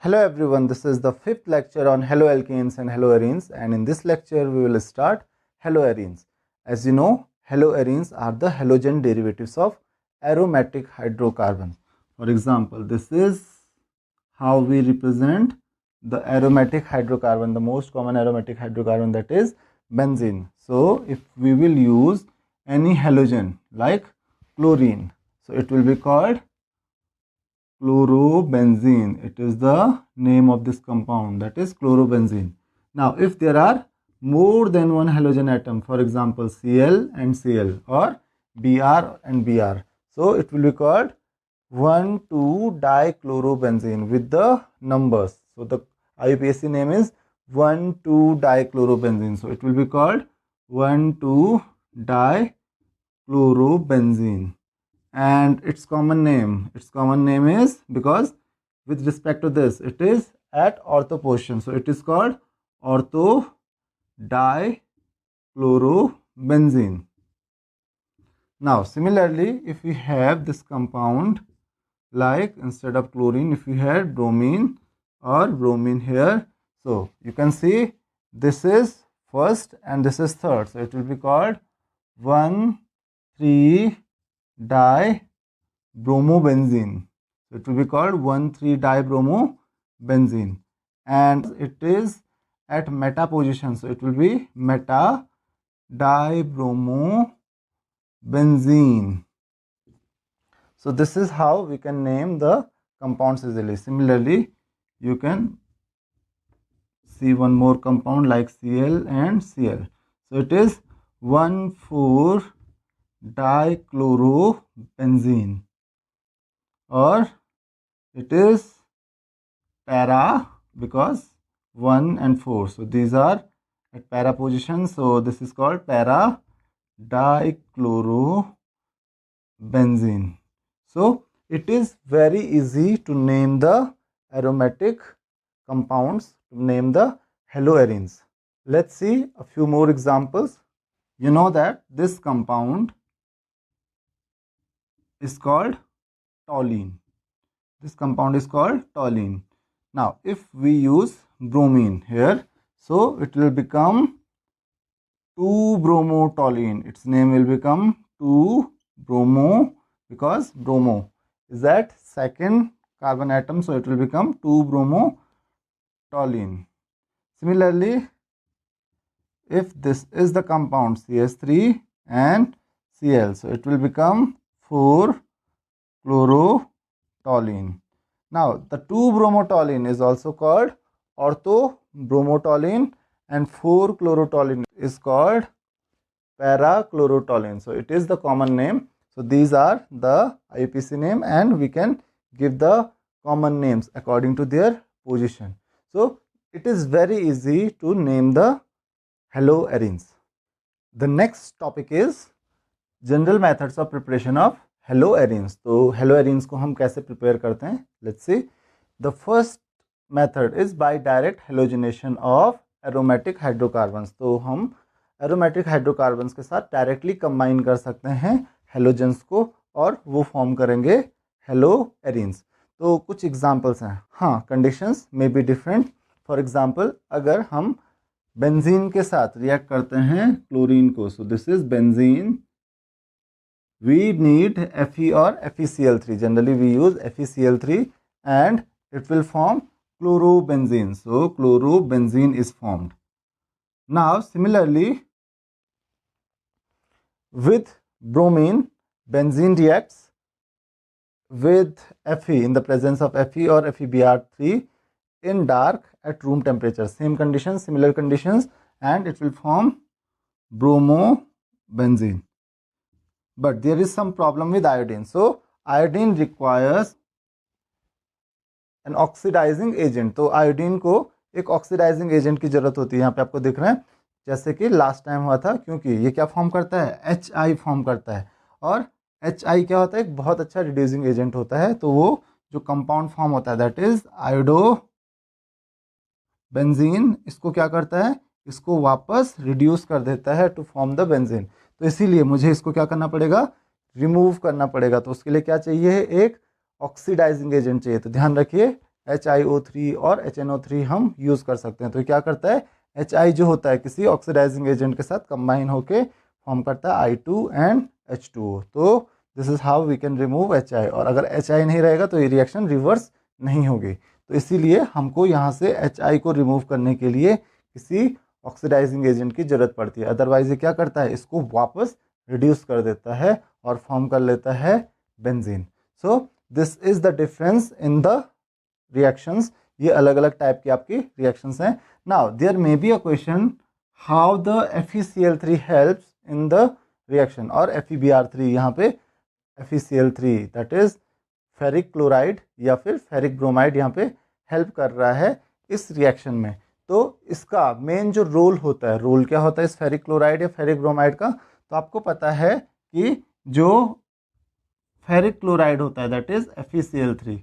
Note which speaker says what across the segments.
Speaker 1: Hello everyone, this is the fifth lecture on haloalkanes and haloarenes, and in this lecture we will start haloarenes. As you know, haloarenes are the halogen derivatives of aromatic hydrocarbons. For example, this is how we represent the aromatic hydrocarbon, the most common aromatic hydrocarbon, that is benzene. So if we will use any halogen like chlorine, so it will be called chlorobenzene. It is the name of this compound, that is chlorobenzene. Now if there are more than one halogen atom, for example Cl and Cl or Br and Br, so it will be called 1,2-dichlorobenzene with the numbers. So the IUPAC name is 1,2-dichlorobenzene. So it will be called 1,2-dichlorobenzene. And its common name is, because with respect to this it is at ortho position, so it is called ortho-dichlorobenzene. Now similarly, if we have this compound like instead of chlorine, if we had bromine or bromine here, so you can see this is first and this is third, so it will be called 1,3-dibromobenzene. So it will be called 1,3-dibromobenzene, and it is at meta position, so it will be meta-dibromobenzene. So this is how we can name the compounds easily. Similarly, you can see one more compound like Cl and Cl. So it is 1,4-dichlorobenzene, or it is para because 1 and 4. So these are at para position. So this is called para-dichlorobenzene. So it is very easy to name the aromatic compounds, to name the haloarenes. Let's see a few more examples. You know that this compound is called toluene. This compound is called toluene. Now if we use bromine here, so it will become 2-bromotoluene. Its name will become 2-bromo, because bromo is that second carbon atom, so it will become 2-bromotoluene. Similarly, if this is the compound CH3 and Cl, so it will become 4-chlorotoluene. Now the 2-bromotoluene is also called ortho-bromotoluene, and 4-chlorotoluene is called para-chlorotoluene. So it is the common name. So these are the IUPAC name, and we can give the common names according to their position. So it is very easy to name the haloarenes. The next topic is general methods of preparation of haloarenes. तो haloarenes को हम कैसे prepare करते हैं? Let's see. The first method is by direct halogenation of aromatic hydrocarbons. तो हम aromatic hydrocarbons के साथ directly combine कर सकते हैं हेलोजेंस को, और वो फॉर्म करेंगे हेलोएरीन्स. तो कुछ एग्जांपल्स हैं. हाँ, conditions may be different. For example, अगर हम बेंजीन के साथ रिएक्ट करते हैं क्लोरीन को, so this is benzene, we need Fe और FeCl3. Generally we use FeCl3 and it will form chlorobenzene. So chlorobenzene is formed. Now similarly, with bromine, benzene reacts with Fe in the presence of Fe or FeBr3 in dark at room temperature. Same conditions, similar conditions, and it will form bromobenzene. But there is some problem with iodine. So iodine requires an oxidizing agent. तो iodine को एक oxidising agent की जरूरत होती है. यहाँ पे आपको दिख रहा है जैसे कि लास्ट टाइम हुआ था, क्योंकि ये क्या फॉर्म करता है, HI फॉर्म करता है, और HI क्या होता है, एक बहुत अच्छा रिड्यूसिंग एजेंट होता है. तो वो जो कंपाउंड फॉर्म होता है, दैट इज आयोडोबेंजीन, इसको क्या करता है, इसको वापस रिड्यूस कर देता है टू फॉर्म द बेंजीन. तो इसीलिए मुझे इसको क्या करना पड़ेगा, रिमूव करना पड़ेगा. तो उसके लिए क्या चाहिए, एक ऑक्सीडाइजिंग एजेंट चाहिए. तो ध्यान रखिए HiO3 और HNO3 हम यूज़ कर सकते हैं। तो क्या करता है, HI जो होता है किसी ऑक्सीडाइजिंग एजेंट के साथ कंबाइन होके फॉर्म करता है I2 एंड H2O। तो this is how we can remove HI। और अगर HI नहीं रहेगा तो ये रिएक्शन रिवर्स नहीं होगी। तो इसीलिए हमको यहाँ से HI को रिमूव करने के लिए किसी ऑक्सीडाइजिंग एजेंट की जरूरत पड़ती है। अदरवाइज ये क्या करता है, इसको वापस रिड्यूस कर देता है और फॉर्म कर लेता है benzene. So this is the difference in the reactions. ये अलग अलग टाइप की आपकी रिएक्शंस हैं। Now there may be a question how the FeCl3 helps in the reaction, और FeBr3 यहाँ पे FeCl3 that is ferric chloride या फिर फेरिक ब्रोमाइड यहाँ पे हेल्प कर रहा है इस रिएक्शन में। तो इसका मेन जो रोल होता है, रोल क्या होता है इस फेरिक क्लोराइड या फेरिक ब्रोमाइड का, तो आपको पता है कि जो फेरिक क्लोराइड होता है दैट इज FeCl3,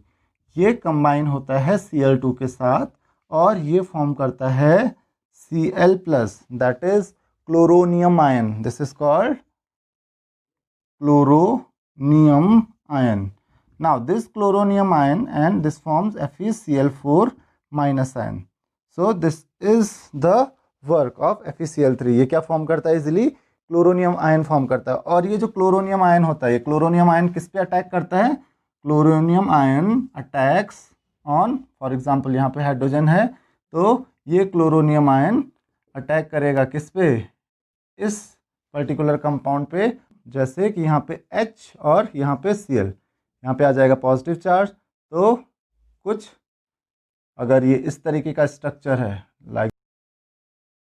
Speaker 1: ये कंबाइन होता है Cl2 के साथ और ये फॉर्म करता है Cl plus that is chloronium ion. This is called chloronium ion. Now this chloronium ion and this forms FeCl4 minus ion. So this is the work of FeCl3। ये क्या फॉर्म करता है, इजिली क्लोरोनियम आयन फॉर्म करता है। और ये जो chloronium ion होता है, ये क्लोरोनियम आयन किस पे अटैक करता है, chloronium ion attacks on, for example यहाँ पे हाइड्रोजन है तो ये क्लोरोनियम आयन अटैक करेगा किस पे, इस पर्टिकुलर कंपाउंड पे। जैसे कि यहाँ पे H और यहाँ पे Cl, यहाँ पे आ जाएगा पॉजिटिव चार्ज। तो कुछ अगर ये इस तरीके का स्ट्रक्चर है लाइक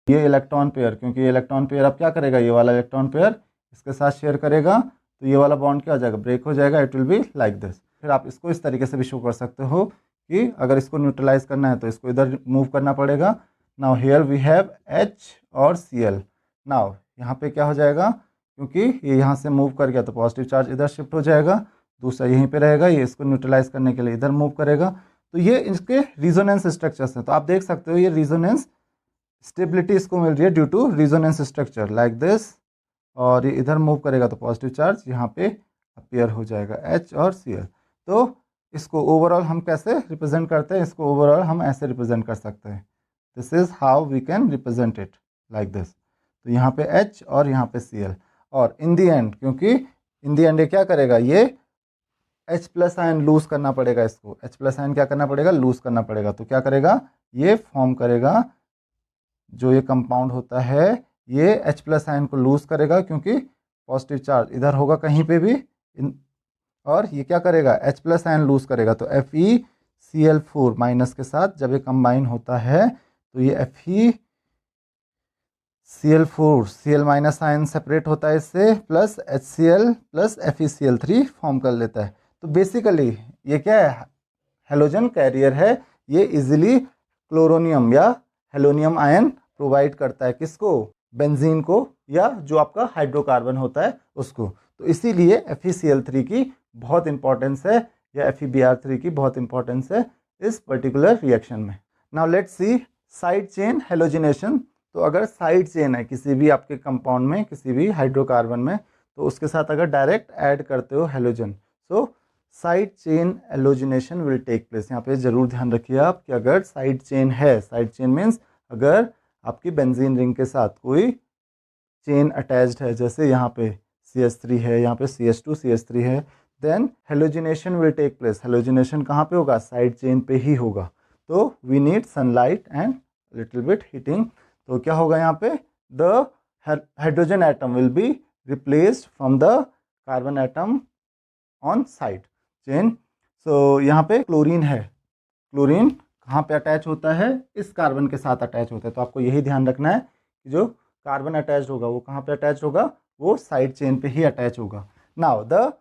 Speaker 1: ये इलेक्ट्रॉन पेयर, क्योंकि ये इलेक्ट्रॉन पेयर अब क्या करेगा, ये वाला इलेक्ट्रॉन पेयर इसके साथ शेयर करेगा तो ये वाला बॉन्ड क्या हो जाएगा, ब्रेक हो जाएगा। It will be like this. फिर आप इसको इस तरीके से भी शो कर सकते हो कि अगर इसको न्यूट्रलाइज करना है तो इसको इधर मूव करना पड़ेगा। Now here we have H और Cl। नाउ यहाँ पे क्या हो जाएगा, क्योंकि ये यहाँ से मूव कर गया तो पॉजिटिव चार्ज इधर शिफ्ट हो जाएगा, दूसरा यहीं पे रहेगा, ये इसको न्यूट्रलाइज करने के लिए इधर मूव करेगा। तो ये इसके रिजोनेंस स्ट्रक्चर्स हैं। तो आप देख सकते हो ये रिजोनेंस स्टेबिलिटी इसको मिल रही है due to resonance structure like this. और ये इधर मूव करेगा तो पॉजिटिव चार्ज यहाँ पे अपीयर हो जाएगा H और Cl। तो इसको ओवरऑल हम कैसे रिप्रेजेंट करते हैं, इसको ओवरऑल हम ऐसे रिप्रेजेंट कर सकते हैं। This is how we can represent it like this. तो यहाँ पे H और यहाँ पे Cl। और इन दी एंड, क्योंकि इन दी एंड ये क्या करेगा, ये H प्लस आयन लूज करना पड़ेगा, इसको H प्लस आयन क्या करना पड़ेगा, लूज करना पड़ेगा। तो क्या करेगा, ये फॉर्म करेगा, जो ये कंपाउंड होता है ये H प्लस आयन को लूज करेगा क्योंकि पॉजिटिव चार्ज इधर होगा कहीं पे भी और ये क्या करेगा, H प्लस आयन लूज करेगा। तो FeCl4 माइनस के साथ जब ये कंबाइन होता है तो ये FeCl4 Cl minus ion separate होता है इससे, plus HCl plus FeCl3 form कर लेता है। तो बेसिकली ये क्या है, हेलोजन कैरियर है। ये इजीली क्लोरोनियम या हेलोनियम आयन प्रोवाइड करता है किसको, बेंजीन को, या जो आपका हाइड्रोकार्बन होता है उसको। तो इसीलिए FeCl3 की बहुत इंपॉर्टेंस है या FeBr3 की बहुत इंपॉर्टेंस है इस पर्टिकुलर रिएक्शन में। Now let's see side chain halogenation. तो अगर साइड चेन है किसी भी आपके कंपाउंड में, किसी भी हाइड्रोकार्बन में, तो उसके साथ अगर डायरेक्ट ऐड करते हो halogen, so side chain halogenation will take place. यहाँ पे जरूर ध्यान रखिए आप कि अगर साइड चेन है, साइड चेन मीन्स अगर आपकी बेंजीन रिंग के साथ कोई चेन अटैच्ड है, जैसे यहाँ पे CH3 है, यहाँ पे CH2 CH3 है, then halogenation will take place. Halogenation कहाँ पे होगा, साइड चेन पे ही होगा। तो we need sunlight and little bit heating. तो क्या होगा यहाँ पे, the hydrogen atom will be replaced from the carbon atom on side chain. So यहाँ पे क्लोरीन है, क्लोरीन कहाँ पे अटैच होता है, इस कार्बन के साथ अटैच होता है। तो आपको यही ध्यान रखना है कि जो कार्बन अटैच होगा वो कहाँ पे अटैच होगा, वो साइड चेन पे ही अटैच होगा। नाउ द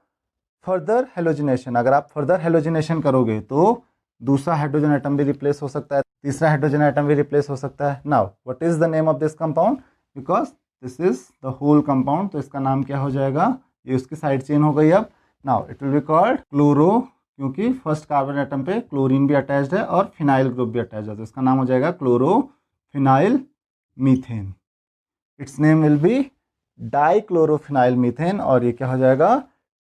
Speaker 1: फर्दर हेलोजिनेशन, अगर आप फर्दर हेलोजिनेशन करोगे तो दूसरा हाइड्रोजन एटम भी रिप्लेस हो सकता है, तीसरा हाइड्रोजन एटम भी रिप्लेस हो सकता है। Now what is the name of this compound, because this is the whole compound, तो इसका नाम क्या हो जाएगा, ये उसकी साइड चेन हो गई। अब now it will be called chloro, क्योंकि फर्स्ट कार्बन एटम पे क्लोरीन भी अटैच्ड है और फिनाइल ग्रुप भी अटैच्ड है, तो इसका नाम हो जाएगा chlorophenyl methane. Its name will be dichlorophenyl methane, और ये क्या हो जाएगा,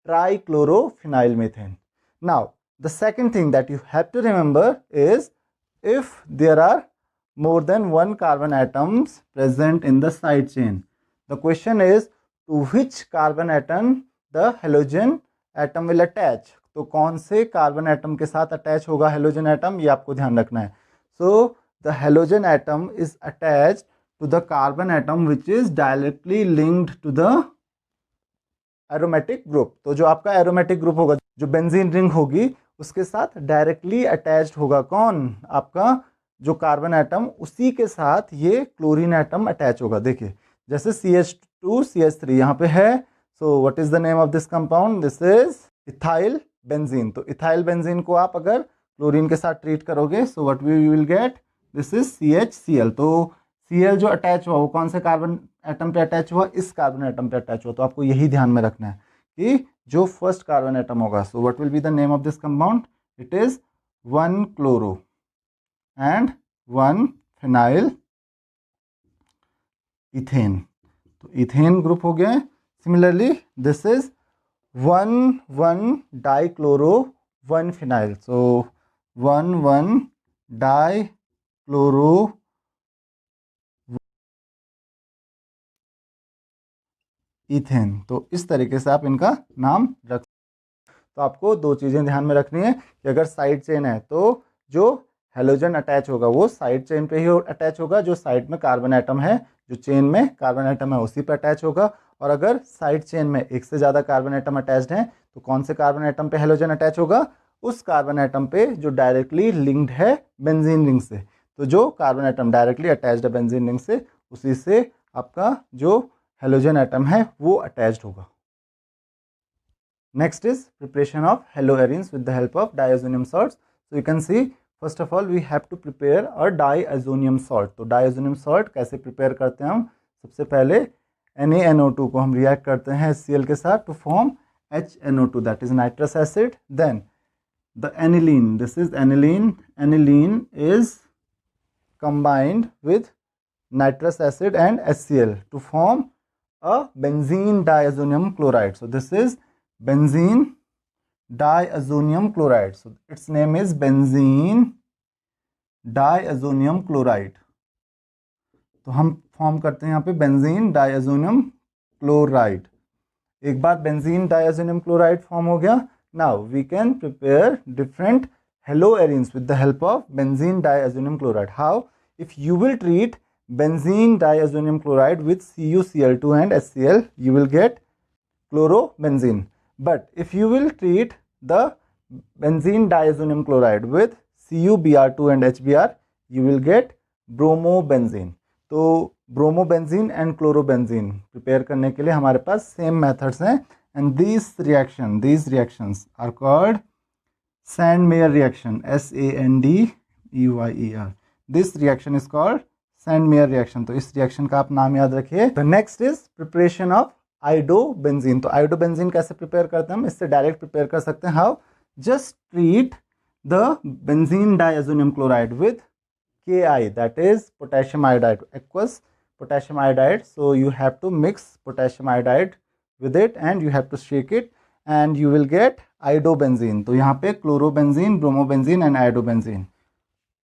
Speaker 1: trichlorophenyl methane. Now the second thing that you have to remember is if there are more than one carbon atoms present in the side chain. The question is to which carbon atom the halogen atom will attach. तो कौन से carbon atom के साथ attach होगा halogen atom, ये आपको ध्यान रखना है. So the halogen atom is attached to the carbon atom which is directly linked to the aromatic group. तो जो आपका एरोमेटिक ग्रुप होगा, जो बेंजीन रिंग होगी, उसके साथ डायरेक्टली अटैच्ड होगा कौन, आपका जो कार्बन एटम, उसी के साथ ये क्लोरीन एटम अटैच होगा. देखिए जैसे CH2 CH3 यहाँ पे है. So what is the name of this compound, this is ethyl benzene. तो इथाइल बेंजीन को आप अगर क्लोरीन के साथ ट्रीट करोगे, so what we will get, this is CHCl. तो Cl जो अटैच हुआ वो कौन से कार्बन एटम पे अटैच हुआ, इस कार्बन एटम पे अटैच हुआ. तो आपको यही ध्यान में रखना है कि जो फर्स्ट कार्बन एटम होगा, सो what will be the name of this compound, it is 1 chloro and 1 phenyl ethane. तो इथेन ग्रुप हो गया. Similarly this is 1 dichloro 1 phenyl. So 1 dichloro ethane. तो इस तरीके से आप इनका नाम रख. तो आपको दो चीज़ें ध्यान में रखनी है कि अगर साइड चेन है तो जो हेलोजन अटैच होगा वो साइड चेन पे ही अटैच होगा, जो साइड में कार्बन एटम है, जो चेन में कार्बन एटम है उसी पे अटैच होगा. और अगर साइड चेन में एक से ज़्यादा कार्बन एटम अटैच्ड हैं तो कौन से कार्बन एटम पे हेलोजन अटैच होगा, उस कार्बन एटम पे जो डायरेक्टली लिंक्ड है बेंजीन रिंग से. तो जो कार्बन एटम डायरेक्टली अटैच्ड है बेंजीन रिंग से, उसी से आपका जो हेलोजन एटम है वो अटैच्ड होगा. Next is preparation of haloarenes with the help of diazonium salts. So you can see first of all we have to prepare a diazonium salt. तो डाइअज़ोनियम सॉल्ट कैसे प्रिपेयर करते हैं हम, सबसे पहले NaNO2 को हम रिएक्ट करते हैं HCl के साथ to form HNO2 that is nitrous acid. Then the aniline, this is aniline is combined with nitrous acid and HCl to form a benzene diazonium chloride. So this is benzene diazonium chloride. So its name is benzene diazonium chloride. तो हम form करते हैं यहाँ पे benzene diazonium chloride. एक बार benzene diazonium chloride form हो गया, now we can prepare different haloarenes with the help of benzene diazonium chloride. How, if you will treat benzene diazonium chloride with CuCl2 and HCl, you will get chlorobenzene. But if you will treat the benzene diazonium chloride with CuBr2 and HBr, you will get bromobenzene. तो bromobenzene and chlorobenzene prepare करने के लिए हमारे पास same methods हैं. And these reactions are called Sandmeyer reaction, SANDEYER. This reaction is called Sandmeyer reaction. तो इस reaction का आप नाम याद रखिए. The next is preparation of iodobenzene. तो आइडोबेंजीन कैसे प्रिपेयर करते हैं हम, इससे डायरेक्ट प्रिपेयर कर सकते हैं. How, just treat the benzene diazonium chloride with Ki, that is potassium iodide, aqueous potassium iodide. So you have to mix potassium iodide with it and you have to shake it and you will get iodobenzene. तो यहाँ पे chlorobenzene, bromobenzene and iodobenzene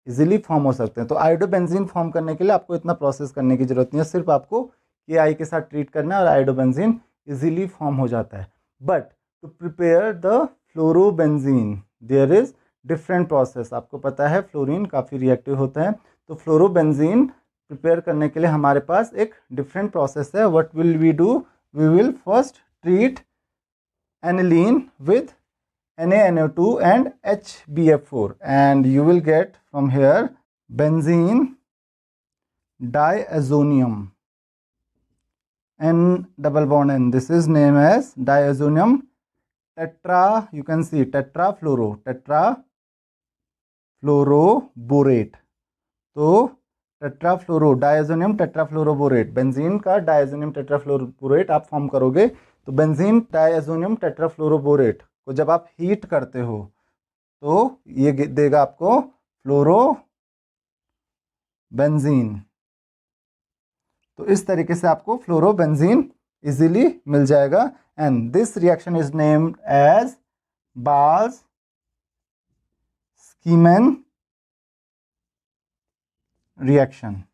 Speaker 1: easily form हो सकते हैं. तो iodobenzene form करने के लिए आपको इतना प्रोसेस करने की जरूरत नहीं है, सिर्फ आपको Ki के साथ ट्रीट करना है और आइडोबेंजीन इजीली फॉर्म हो जाता है. But to prepare the fluorobenzene there is different process. आपको पता है फ्लोरीन काफ़ी रिएक्टिव होता है, तो फ्लोरोबेंजीन प्रिपेयर करने के लिए हमारे पास एक डिफरेंट प्रोसेस है. What will we do, we will first treat aniline with NaNO2 and HBF4 and you will get from here benzene diazonium N double bond N. This is named as diazonium tetra, you can see tetrafluoroborate. तो tetrafluoro डाइअज़ोनियम टेट्राफ्लोरोबोरेट, benzene का डाइअज़ोनियम टेट्राफ्लोरोबोरेट आप form करोगे. तो benzene डाइअज़ोनियम टेट्राफ्लोरोबोरेट को जब आप heat करते हो तो ये देगा आपको फ्लोरोबेंजीन. तो इस तरीके से आपको फ्लोरोबेंजीन इजीली मिल जाएगा. And this reaction is named as Balz Skiman reaction.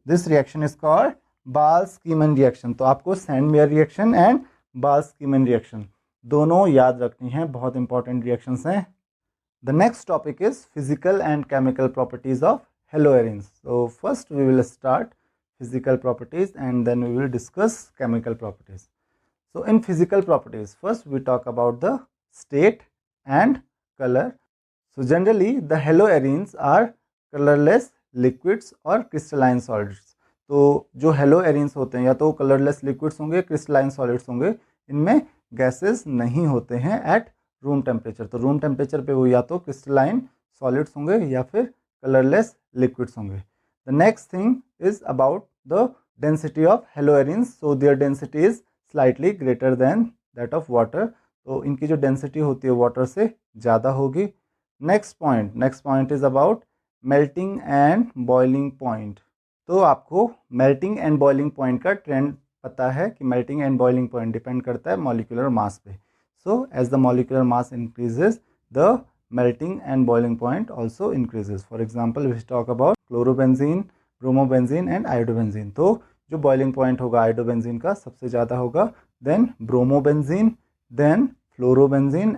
Speaker 1: This reaction is called Ball-Skiman reaction. तो आपको Sandmeyer reaction and Ball-Skiman reaction दोनों याद रखनी है, बहुत इंपॉर्टेंट रिएक्शंस हैं. The next topic is physical and chemical properties of haloarenes. So first we will start physical properties and then we will discuss chemical properties. So in physical properties, first we talk about the state and color. So generally the haloarenes are colorless liquids or crystalline solids. तो जो haloarenes होते हैं या तो colorless liquids होंगे, crystalline solids होंगे, इनमें gases नहीं होते हैं at रूम टेम्परेचर. तो रूम टेम्परेचर पे वो या तो क्रिस्टलाइन सॉलिड्स होंगे या फिर कलरलेस लिक्विड्स होंगे. The next thing is about the density of haloarenes. So their density is slightly greater than that of water. तो इनकी जो डेंसिटी होती है वाटर से ज़्यादा होगी. Next point is about melting and boiling point. तो आपको मेल्टिंग एंड बॉइलिंग पॉइंट का ट्रेंड पता है कि melting and boiling point depend करता है मॉलिक्यूलर मास पे. So as the molecular mass increases, the melting and boiling point also increases. For example, we talk about chlorobenzene, bromobenzene and iodobenzene. तो जो boiling point होगा iodobenzene का सबसे ज़्यादा होगा, then bromobenzene, then fluorobenzene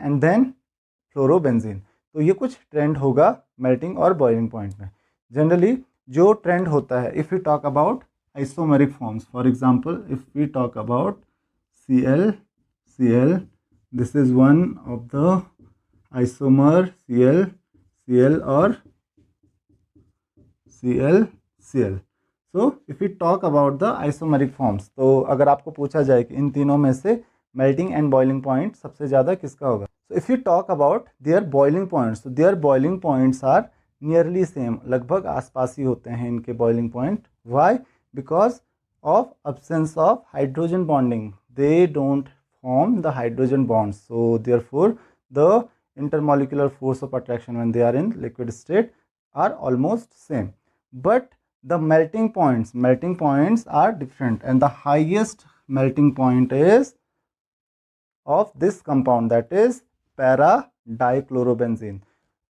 Speaker 1: and then fluorobenzene. तो ये कुछ ट्रेंड होगा मेल्टिंग और बॉइलिंग पॉइंट में. जनरली जो ट्रेंड होता है, if you talk about isomeric forms, for example if we talk about Cl, this is one of the isomer Cl or Cl. So if we talk about the isomeric forms, तो अगर आपको पूछा जाए कि इन तीनों में से melting and boiling point सबसे ज़्यादा किसका होगा. So if you talk about their boiling points, so their boiling points are nearly same, लगभग आसपास ही होते हैं इनके boiling point. Why? Because of absence of hydrogen bonding. They don't form the hydrogen bonds, so therefore the intermolecular force of attraction when they are in liquid state are almost same. But the melting points are different, and the highest melting point is of this compound, that is para dichlorobenzene,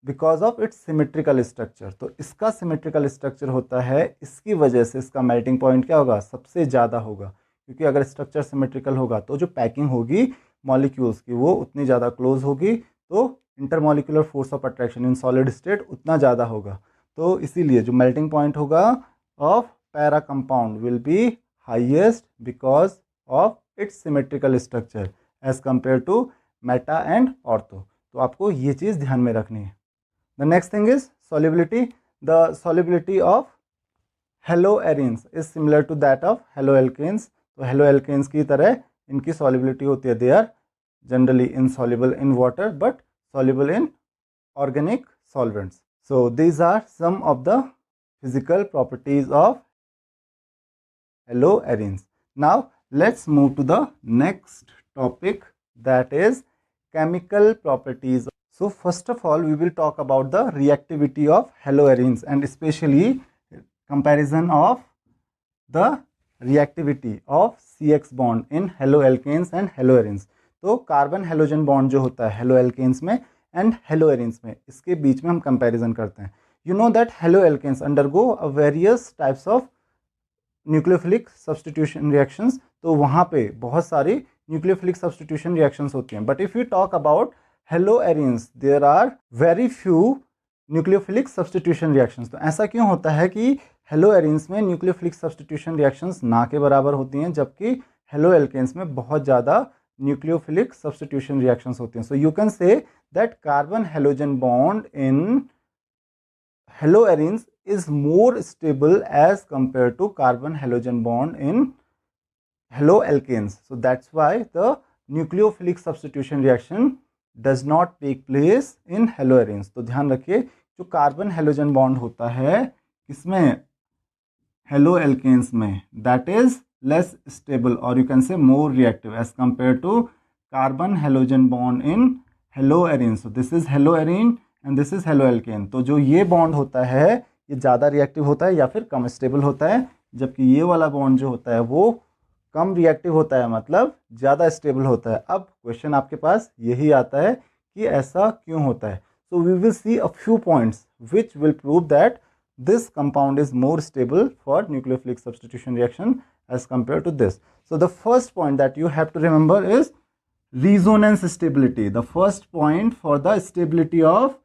Speaker 1: because of its symmetrical structure. तो इसका symmetrical structure होता है, इसकी वजह से इसका melting point क्या होगा, सबसे ज़्यादा होगा. क्योंकि अगर स्ट्रक्चर सिमेट्रिकल होगा तो जो पैकिंग होगी मॉलिक्यूल्स की वो उतनी ज़्यादा क्लोज होगी, तो intermolecular force of attraction in solid state उतना ज़्यादा होगा. तो इसीलिए जो मेल्टिंग पॉइंट होगा of para compound will be highest because of its symmetrical structure as compared to meta and ortho. तो आपको ये चीज़ ध्यान में रखनी है. The next thing is solubility. The solubility of haloarenes is similar to that of haloalkanes. तो haloalkanes की तरह इनकी सॉल्युबिलिटी होती है. They are generally insoluble in water but soluble in organic solvents. So these are some of the physical properties of haloarenes. Now let's move to the next topic, that is chemical properties. So first of all we will talk about the reactivity of haloarenes and especially comparison of the reactivity of CX bond in haloalkanes and haloarenes. तो carbon halogen bond जो होता है haloalkanes में and हेलोएरिन्स में, इसके बीच में हम comparison करते हैं. You know that haloalkanes undergo various types of nucleophilic substitution reactions. तो वहाँ पे बहुत सारी न्यूक्लियोफिलिक सब्स्टिट्यूशन रिएक्शंस होती हैं. But if you talk about haloarenes there are very few nucleophilic substitution reactions. तो ऐसा क्यों होता है कि हेलोएरिन्स में न्यूक्लियोफिलिक सब्स्टिट्यूशन रिएक्शंस ना के बराबर होती हैं जबकि हेलोएल्केन्स में बहुत ज़्यादा न्यूक्लियोफिलिक सब्स्टिट्यूशन रिएक्शंस होती हैं. सो you can say that carbon halogen bond in हेलोएरिन्स is more stable as compared to carbon halogen bond in haloalkanes. So that's why the nucleophilic substitution reaction does not take place in haloarenes. तो ध्यान रखिए जो carbon halogen bond होता है इसमें haloalkanes में that is less stable or you can say more reactive as compared to carbon halogen bond in haloarenes. So this is haloarene and this is haloalkane. तो जो ये बॉन्ड होता है ये ज़्यादा रिएक्टिव होता है या फिर कम स्टेबल होता है, जबकि ये वाला बॉन्ड जो होता है वो कम रिएक्टिव होता है मतलब ज़्यादा स्टेबल होता है। अब क्वेश्चन आपके पास यही आता है कि ऐसा क्यों होता है। So we will see a few points which will prove that this compound is more stable for nucleophilic substitution reaction as compared to this. So the first point that you have to remember is resonance stability. The first point for the stability of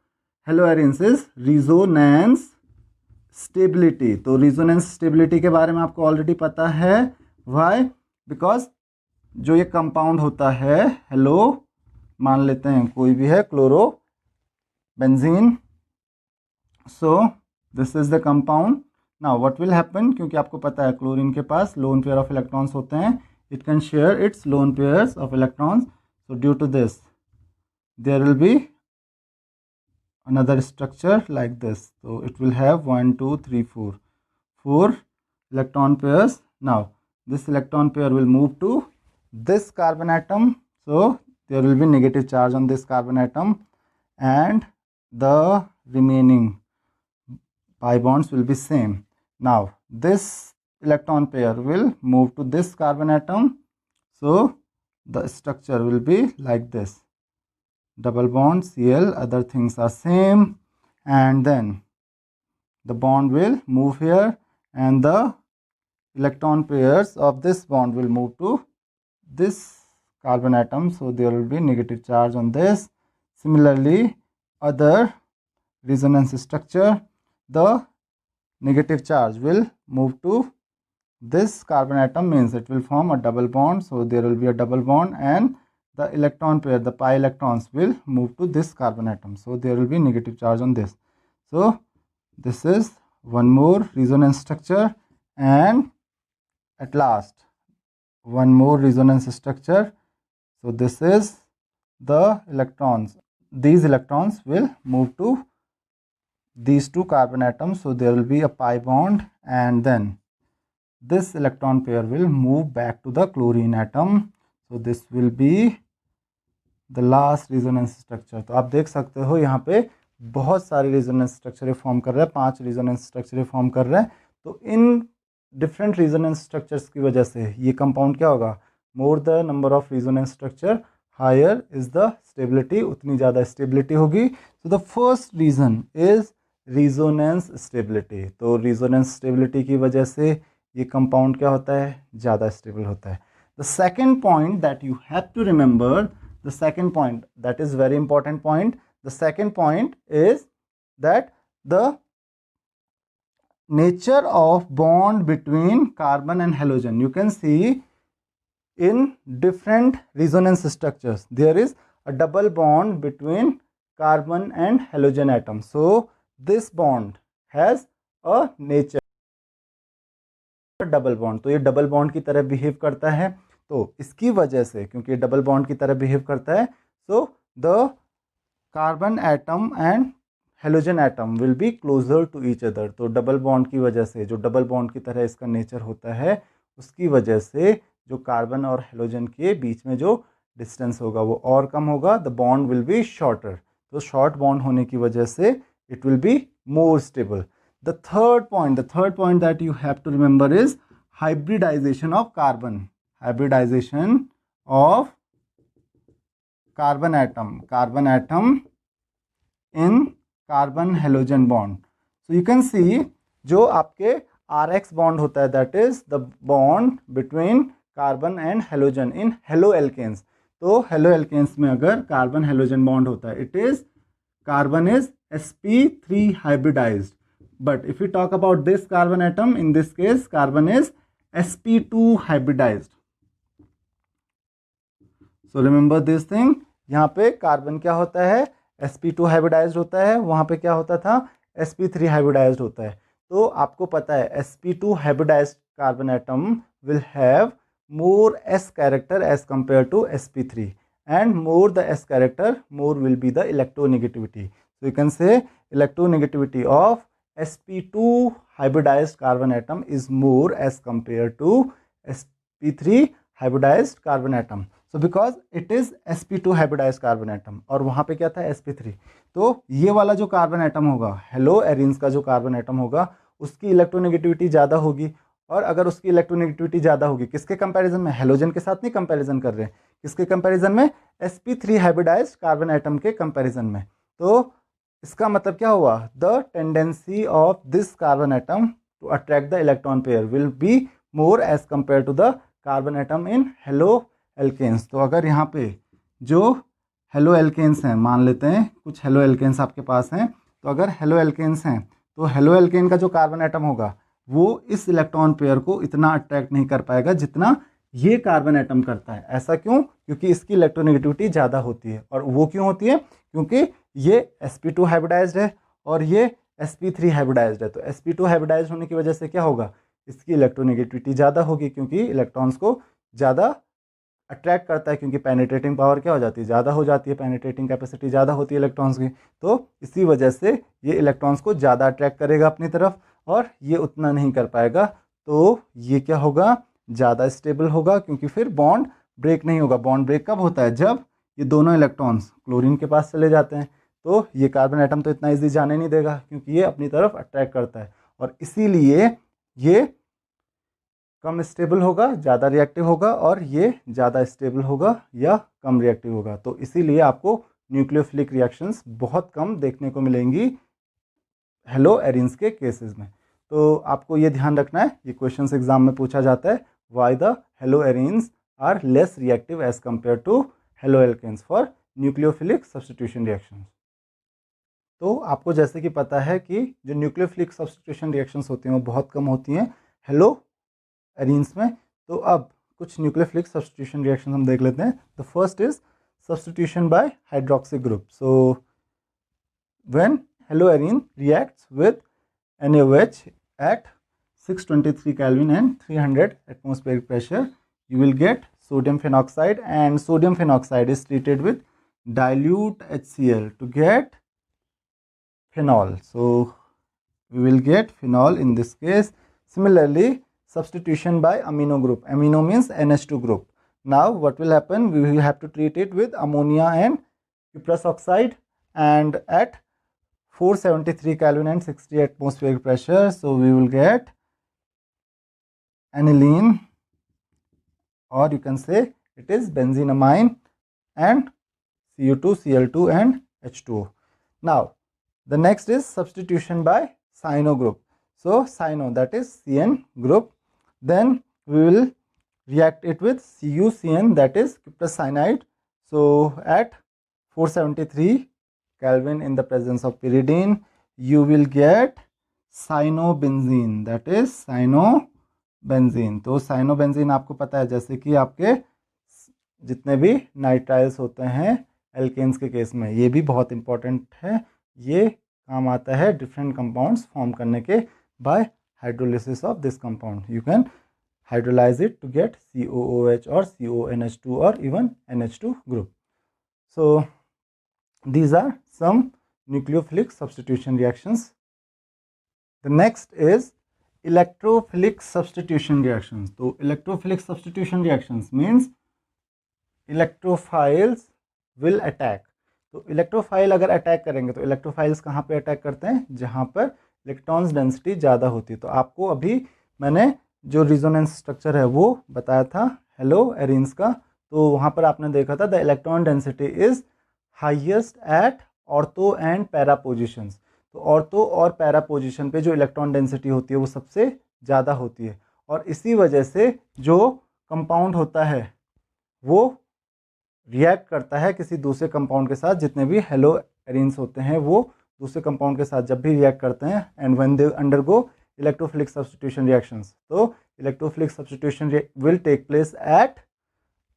Speaker 1: haloarenes is resonance stability. तो resonance stability के बारे में आपको already पता है। Why? Because जो ये compound होता है हेलो मान लेते हैं कोई भी है chloro benzene, so this is the compound. Now what will happen, क्योंकि आपको पता है क्लोरीन के पास लोन पेयर ऑफ इलेक्ट्रॉन्स होते हैं, it can share its lone pairs of electrons, so due to this there will be another structure like this. So it will have 1 2 3 4 electron pairs. Now this electron pair will move to this carbon atom, so there will be negative charge on this carbon atom and the remaining pi bonds will be same. Now this electron pair will move to this carbon atom, so the structure will be like this, double bond Cl, other things are same, and then the bond will move here and the electron pairs of this bond will move to this carbon atom, so there will be negative charge on this. Similarly, other resonance structure, the negative charge will move to this carbon atom, means it will form a double bond, so there will be a double bond, and the electron pair, the pi electrons will move to this carbon atom, so there will be negative charge on this. So this is one more resonance structure, and at last one more resonance structure. So this is the electrons, these electrons will move to these two carbon atoms, so there will be a pi bond, and then this electron pair will move back to the chlorine atom, so this will be the last resonance structure. तो आप देख सकते हो यहाँ पे बहुत सारे resonance structure form कर रहे हैं, 5 resonance structure फॉर्म कर रहे हैं। तो इन different resonance structures की वजह से ये कंपाउंड क्या होगा, more the number of resonance structure higher is the stability, उतनी ज़्यादा stability होगी। So the first reason is resonance stability. तो resonance stability की वजह से ये कंपाउंड क्या होता है, ज़्यादा स्टेबल होता है। The second point that you have to remember, the second point that is very important point, the second point is that the nature of bond between carbon and halogen, you can see in different resonance structures there is a double bond between carbon and halogen atom, so this bond has a nature double bond, तो ये double bond की तरह behave करता है। तो इसकी वजह से, क्योंकि ये डबल बॉन्ड की तरह बिहेव करता है, so the carbon atom and halogen atom will be closer to each other. तो डबल बॉन्ड की वजह से, जो डबल बॉन्ड की तरह इसका नेचर होता है, उसकी वजह से जो कार्बन और हेलोजन के बीच में जो डिस्टेंस होगा वो और कम होगा, the bond will be shorter. तो शॉर्ट बॉन्ड होने की वजह से it will be more stable. The third point that you have to remember is hybridization of carbon. Hybridization of carbon atom in carbon halogen bond. So you can see जो आपके RX bond होता है, that is the bond between carbon and halogen in haloalkanes. तो haloalkanes में अगर carbon halogen bond होता है, it is carbon is sp3 hybridized. But if we talk about this carbon atom, in this case carbon is sp2 hybridized. So remember this thing, यहाँ पे carbon क्या होता है, sp2 hybridized होता है, वहाँ पे क्या होता था, sp3 hybridized होता है। तो आपको पता है sp2 hybridized carbon atom will have more s character as compared to sp3, and more the s character, more will be the electronegativity. So you can say electronegativity of sp2 hybridized carbon atom is more as compared to sp3 hybridized carbon atom. So because it is sp2 hybridized carbon atom और वहाँ पे क्या था, sp3, तो ये वाला जो carbon atom होगा, हेलो एरिन्स का जो कार्बन एटम होगा, उसकी इलेक्ट्रोनेगेटिविटी ज़्यादा होगी, और अगर उसकी इलेक्ट्रोनेगेटिविटी ज़्यादा होगी, किसके कंपैरिजन में, हेलोजन के साथ नहीं कंपैरिजन कर रहे हैं, किसके कंपैरिजन में, sp3 हाइब्रिडाइज्ड कार्बन एटम के कंपैरिजन में। तो इसका मतलब क्या हुआ, the tendency of this carbon atom to attract the electron pair will be more as compared to the carbon atom in halo alkanes. तो अगर यहाँ पे जो हेलो एल्केन्स हैं, मान लेते हैं कुछ हेलो एल्केन्स आपके पास हैं, तो अगर हेलो एल्केन्स हैं तो हेलो एल्केन का जो कार्बन एटम होगा वो इस इलेक्ट्रॉन पेयर को इतना अट्रैक्ट नहीं कर पाएगा जितना ये कार्बन एटम करता है। ऐसा क्यों, क्योंकि इसकी इलेक्ट्रोनेगेटिविटी ज़्यादा होती है। और वो क्यों होती है, क्योंकि ये sp2 हाइब्रिडाइज्ड है और ये sp3 हाइब्रिडाइज्ड है। तो sp2 हाइब्रिडाइज्ड होने की वजह से क्या होगा, इसकी इलेक्ट्रोनेगेटिविटी ज़्यादा होगी, क्योंकि इलेक्ट्रॉन्स को ज़्यादा अट्रैक्ट करता है, क्योंकि पेनिट्रेटिंग पावर क्या हो जाती है, ज़्यादा हो जाती है, पेनिट्रेटिंग कैपेसिटी ज़्यादा होती है इलेक्ट्रॉन्स की। तो इसी वजह से ये इलेक्ट्रॉन्स को ज़्यादा अट्रैक्ट करेगा अपनी तरफ और ये उतना नहीं कर पाएगा। तो ये क्या होगा, ज़्यादा स्टेबल होगा, क्योंकि फिर बॉन्ड ब्रेक नहीं होगा। बॉन्ड ब्रेक कब होता है, जब ये दोनों इलेक्ट्रॉन्स क्लोरीन के पास चले जाते हैं। तो ये कार्बन एटम तो इतना ईजी जाने नहीं देगा, क्योंकि ये अपनी तरफ अट्रैक्ट करता है और इसीलिए ये कम स्टेबल होगा, ज़्यादा रिएक्टिव होगा, और ये ज़्यादा स्टेबल होगा या कम रिएक्टिव होगा। तो इसीलिए आपको न्यूक्लियोफिलिक रिएक्शंस बहुत कम देखने को मिलेंगी हेलो एरिन्स के केसेस में। तो आपको ये ध्यान रखना है, ये क्वेश्चंस एग्जाम में पूछा जाता है, why the halo arenes are less reactive as compared to halo alkanes for nucleophilic substitution reactions. तो आपको जैसे कि पता है कि जो न्यूक्लियोफिलिक सब्स्टिट्यूशन रिएक्शंस होती हैं वो बहुत कम होती हैं हेलो एरिन्स में। तो अब कुछ न्यूक्लियोफिलिक सब्स्टिट्यूशन रिएक्शन हम देख लेते हैं। The first is substitution by hydroxy group. So when haloarene reacts with NaOH at 623 Kelvin and 300 atmospheric pressure, you will get sodium phenoxide, and sodium phenoxide is treated with dilute HCl to get phenol. So we will get phenol in this case. Similarly, substitution by amino group. Amino means NH2 group. Now what will happen, we will have to treat it with ammonia and cuprous oxide, and at 473 Kelvin and 60 atmospheric pressure. So we will get aniline, or you can say it is benzenamine and Cu2, Cl2 and H2O. Now the next is substitution by cyano group. So cyano, that is CN group. Then we will react it with CuCN, that is cuprous cyanide. So at 473 Kelvin in the presence of pyridine, you will get cyanobenzene, that is cyanobenzene. तो cyanobenzene आपको पता है, जैसे कि आपके जितने भी nitriles होते हैं एल्केन्स के केस में, ये भी बहुत इंपॉर्टेंट है। ये काम आता है डिफरेंट कंपाउंड्स फॉर्म करने के bye hydrolysis of this compound. You can hydrolyze it to get COOH or CONH2 or even NH2 group. So these are some nucleophilic substitution reactions. The next is electrophilic substitution reactions. So electrophilic substitution reactions means electrophiles will attack. तो electrophile अगर attack करेंगे तो electrophiles कहाँ पे attack करते हैं, जहाँ पर इलेक्ट्रॉन्स डेंसिटी ज़्यादा होती है। तो आपको अभी मैंने जो रिजोनेंस स्ट्रक्चर है वो बताया था हेलो एरिन्स का। तो वहाँ पर आपने देखा था the electron density is highest at ortho and para positions. तो ऑर्थो और पैरा पोजिशन पे जो इलेक्ट्रॉन डेंसिटी होती है वो सबसे ज़्यादा होती है, और इसी वजह से जो कंपाउंड होता है वो रिएक्ट करता है किसी दूसरे कंपाउंड के साथ। जितने भी हेलो एरिन्स होते हैं वो दूसरे कंपाउंड के साथ जब भी रिएक्ट करते हैं, and when they undergo electrophilic substitution reactions, तो electrophilic substitution will take place at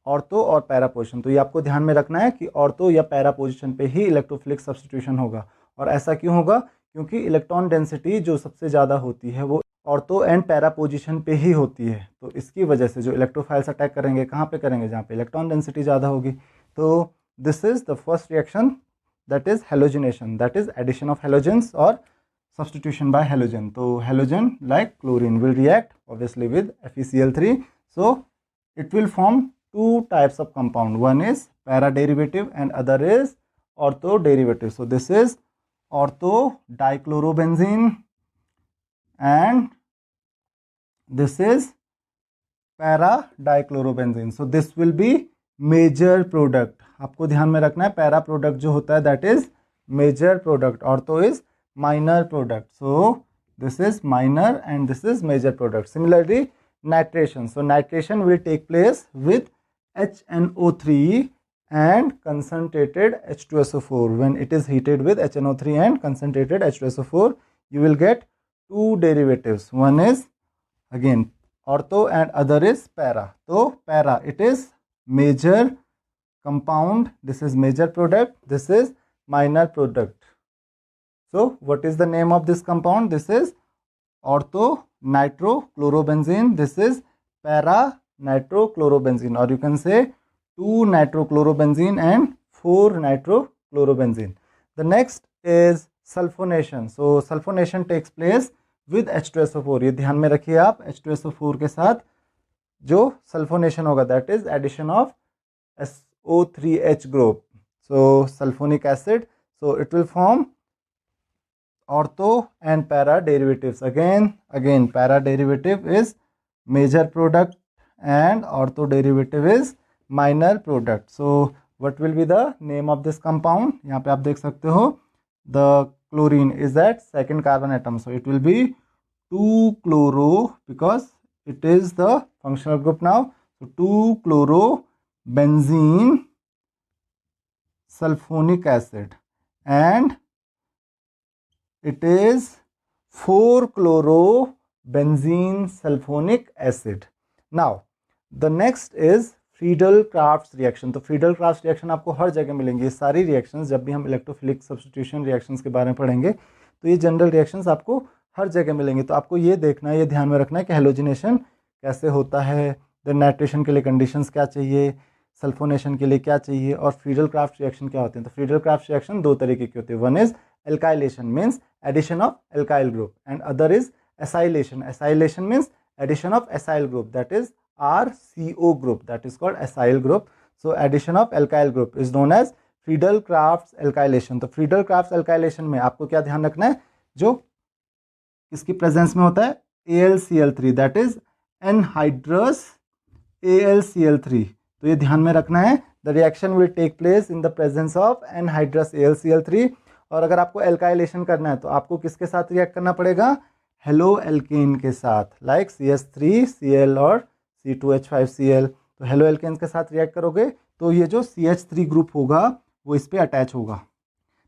Speaker 1: ortho और पैरा पोजिशन। तो ये आपको ध्यान में रखना है कि ऑर्थो या पैरा पोजिशन पे ही इलेक्ट्रोफिलिक सब्स्टिट्यूशन होगा। और ऐसा क्यों होगा, क्योंकि इलेक्ट्रॉन डेंसिटी जो सबसे ज़्यादा होती है वो ऑर्थो एंड पैरा पोजिशन पे ही होती है। तो इसकी वजह से जो इलेक्ट्रोफाइल्स अटैक करेंगे कहाँ पे करेंगे, जहाँ पे इलेक्ट्रॉन डेंसिटी ज़्यादा होगी। तो this is the first reaction, that is halogenation, that is addition of halogens और substitution by halogen. So halogen like chlorine will react obviously with FeCl3. So it will form two types of compound. One is para derivative and other is ortho derivative. So this is ortho dichlorobenzene and this is para dichlorobenzene. So this will be major product. आपको ध्यान में रखना है para product जो होता है that is major product, ortho is minor product. So this is minor and this is major product. Similarly, nitration. So nitration will take place with HNO3 and concentrated H2SO4. When it is heated with HNO3 and concentrated H2SO4, you will get two derivatives. One is again ortho and other is para. So para, it is major compound. This is major product. This is minor product. So what is the name of this compound? This is ortho nitrochlorobenzene. This is para nitrochlorobenzene, or you can say 2 nitrochlorobenzene and 4 nitrochlorobenzene. The next is sulfonation. So sulfonation takes place with H2SO4. ये ध्यान में रखिए आप, H2SO4 के साथ जो sulfonation होगा that is addition of SO3H group. So sulfonic acid. So it will form ortho and para derivatives. Again para derivative is major product and ortho derivative is minor product. So what will be the name of this compound? यहाँ पे आप देख सकते हो the chlorine is at second carbon atom. So it will be 2-chloro because it is the functional group now. So 2-chlorobenzene sulfonic acid and it is 4-chlorobenzene sulfonic acid. Now the next is Friedel-crafts reaction. तो Friedel-crafts reaction आपको हर जगह मिलेंगे. ये सारी reactions जब भी हम electrophilic substitution reactions के बारे में पढ़ेंगे तो ये जनरल रिएक्शंस आपको हर जगह मिलेंगे. तो आपको ये देखना है, ये ध्यान में रखना है कि हेलोजिनेशन कैसे होता है, देन नाइट्रेशन के लिए कंडीशंस क्या चाहिए, सल्फोनेशन के लिए क्या चाहिए, और फ्रीडल-क्राफ्ट रिएक्शन क्या होते हैं. तो फ्रीडल-क्राफ्ट रिएक्शन दो तरीके की होती है. One is alkylation means addition of alkyl group and other is acylation. Acylation means addition of acyl group that is RCO group, that is called acyl group. So addition of alkyl group is known as Friedel-Crafts alkylation. तो Friedel-Crafts alkylation में आपको क्या ध्यान रखना है, जो इसकी presence में होता है AlCl3 that is anhydrous AlCl3. तो ये ध्यान में रखना है, the reaction will take place in the presence of anhydrous AlCl3. और अगर आपको alkylation करना है तो आपको किसके साथ रिएक्ट करना पड़ेगा, हेलो एल्केन के साथ, लाइक CH3Cl और C2H5Cl. तो हेलो एल्केन्स के साथ रिएक्ट करोगे तो ये जो CH3 ग्रुप होगा वो इस पे अटैच होगा.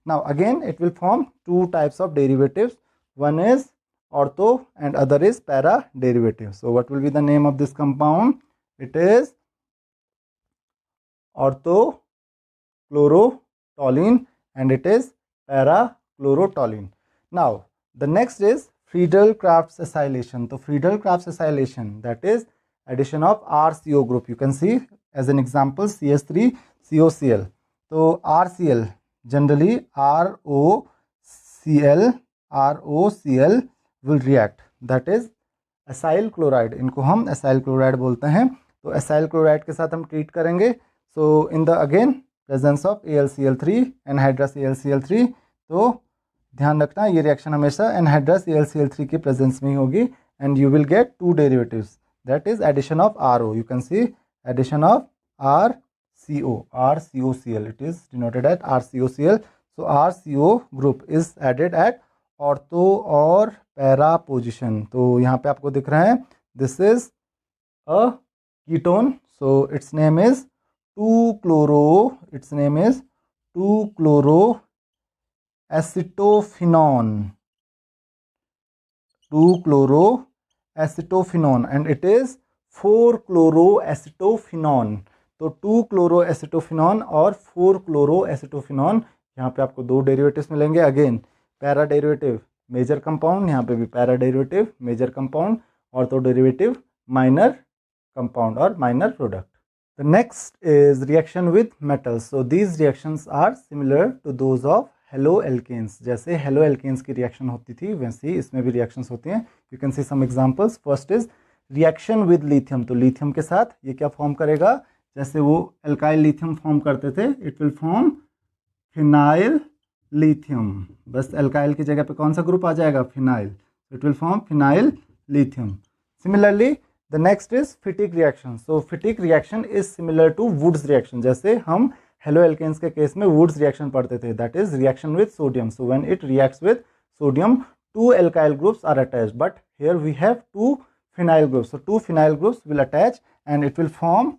Speaker 1: Now again it will form two types of derivatives. One is ortho and other is para derivative. So what will be the name of this compound? It is ortho chlorotoluene and it is para chlorotoluene. Now the next is Friedel-Crafts acylation. तो Friedel-Crafts acylation that is addition of RCO group. You can see as an example CH3COCl. तो RCl generally ROCl will react, that is acyl chloride. इनको हम acyl chloride बोलते हैं. तो acyl chloride के साथ हम ट्रीट करेंगे. So in the again presence of AlCl3 anhydrous AlCl3. तो ध्यान रखना ये रिएक्शन हमेशा एनहाइड्रस AlCl3 की प्रेजेंस में ही होगी and you will get two derivatives that is addition of RO. You can see addition of RCOCl. It is denoted at RCOCl. So RCO group is added at ortho और para position. तो यहाँ पे आपको दिख रहा है this is a ketone. So its name is 2-chloro acetophenone. 2-chloroacetophenone and it is 4-chloroacetophenone. तो 2-chloroacetophenone और 4-chloroacetophenone यहाँ पे आपको दो डेरिवेटिव्स मिलेंगे. Again para derivative major compound, यहाँ पे भी para derivative major compound, ortho derivative minor compound और minor product. The next is reaction with metals. So these reactions are similar to those of halo alkanes. जैसे halo alkanes की reaction होती थी वैसे ही इसमें भी रिएक्शंस होती हैं. You can see some examples. First is reaction with lithium. तो लिथियम के साथ ये क्या फॉर्म करेगा, जैसे वो एल्काइल लिथियम फॉर्म करते थे, it will form phenyl lithium. बस एल्काइल की जगह पे कौन सा ग्रुप आ जाएगा, phenyl. It will form phenyl lithium. Similarly, the next is Fittig reaction. So Fittig reaction is similar to Woods reaction. जैसे हम हेलोएल्केन्स के केस में वुड्स रिएक्शन पढ़ते थे, that is reaction with sodium. So when it reacts with sodium, two alkyl groups are attached, but here we have two phenyl groups. So two phenyl groups will attach and it will form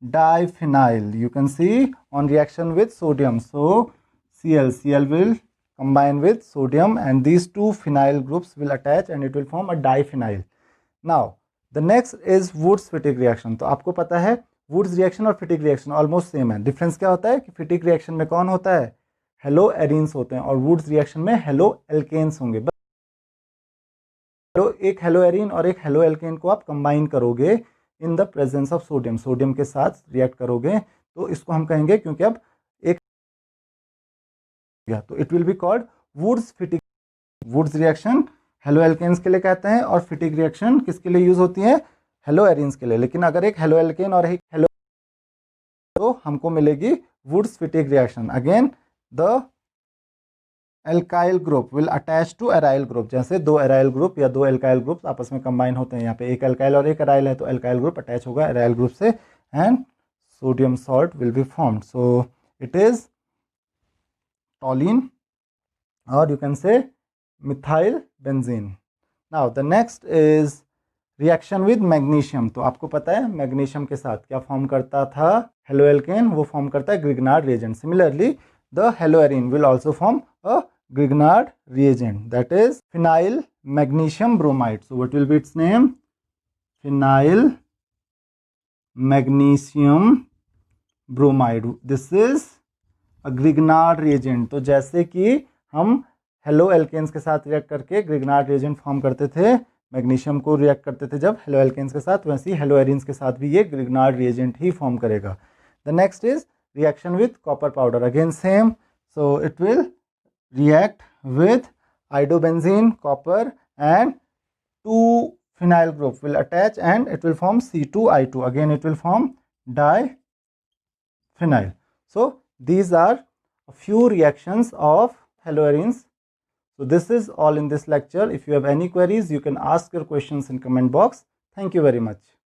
Speaker 1: diphenyl. You can see on reaction with sodium, so Cl will combine with sodium and these two phenyl groups will attach and it will form a diphenyl. Now the next is Woods-Fittig reaction. तो आपको पता है Wurtz reaction और फिटिक reaction almost same है. Difference क्या होता है कि फिटिक रिएक्शन में कौन होता है, हेलो एरीन्स होते हैं, और वुड्स रिएक्शन में हेलो एल्केन्स होंगे. तो एक हेलो एरीन और एक हेलो एल्केन को आप कंबाइन करोगे in the presence of sodium, sodium के साथ रिएक्ट करोगे, तो इसको हम कहेंगे, क्योंकि अब एक, तो it will be called Wurtz Fittig. Wurtz reaction halo alkanes के लिए कहते हैं और फिटिक रिएक्शन किसके लिए यूज होती है, हेलो एरीन्स के लिए. लेकिन अगर एक हेलो एल्केन और एक हेलो, तो हमको मिलेगी Wurtz Fittig reaction. Again the alkyl group will attach to aryl group. जैसे दो एराइल ग्रुप या दो एल्काइल ग्रुप आपस में कंबाइन होते हैं, यहाँ पे एक एल्काइल और एक एराइल है, तो एल्काइल ग्रुप अटैच होगा एराइल ग्रुप से and sodium salt will be formed. So it is toluene और you can say methyl benzene. Now the next is reaction with magnesium. तो आपको पता है मैग्नीशियम के साथ क्या फॉर्म करता था हेलो एल्केन, वो फॉर्म करता है Grignard reagent. Similarly the hello arene will also form a Grignard reagent, that is phenyl magnesium bromide. So what will be its name? Phenyl magnesium bromide. This is a Grignard reagent. तो जैसे कि हम hello alkanes के साथ react करके Grignard reagent form करते थे, magnesium को रिएक्ट करते थे जब हेलो एल्केन्स के साथ, वैसे ही हेलो एरीन्स के साथ भी ये Grignard reagent ही फॉर्म करेगा. The next is reaction with copper powder. Again same, so it will react with iodobenzene, copper, and two phenyl group will attach and it will form C2I2. Again it will form diphenyl. So these are a few reactions of haloarenes. So this is all in this lecture. If you have any queries, you can ask your questions in comment box. Thank you very much.